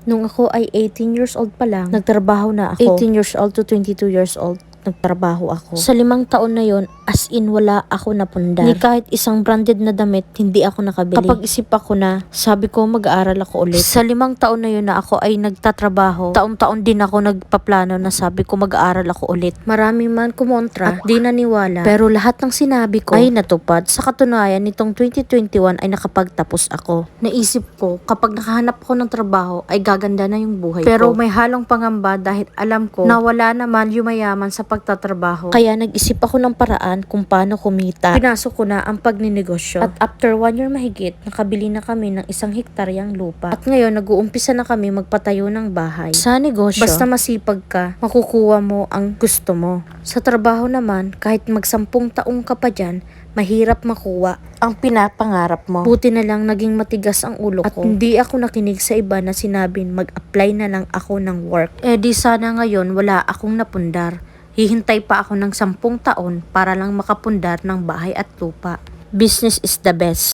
Nung ako ay 18 years old pa lang, nagtrabaho na ako. 18 years old to 22 years old, nagtrabaho ako. Sa 5 taon na yon, as in wala ako napundar. Ni kahit isang branded na damit, hindi ako nakabili. Kapag isip ako na, sabi ko mag-aaral ako ulit. Sa 5 taon na yon na ako ay nagtatrabaho, taon-taon din ako nagpaplano na sabi ko mag-aaral ako ulit. Marami man kumontra at di naniwala, pero lahat ng sinabi ko ay natupad. Sa katunayan, nitong 2021 ay nakapagtapos ako. Naisip ko, kapag nakahanap ako ng trabaho, ay gaganda na yung buhay ko. Pero may halong pangamba dahil alam ko na wala naman yumayaman sa pagtatrabaho. Kaya nag-isip ako ng paraan kung paano kumita. Pinasok ko na ang pagninegosyo. At after 1 year mahigit, nakabili na kami ng 1 hektaryang lupa. At ngayon, nag-uumpisa na kami magpatayo ng bahay. Sa negosyo, basta masipag ka, makukuha mo ang gusto mo. Sa trabaho naman, kahit mag-10 taong ka pa dyan, mahirap makuha ang pinapangarap mo. Buti na lang naging matigas ang ulo ko. At hindi ako nakinig sa iba na sinabing mag-apply na lang ako ng work. Eh di sana ngayon wala akong napundar. Hihintay pa ako ng 10 taon para lang makapundar ng bahay at lupa. Business is the best.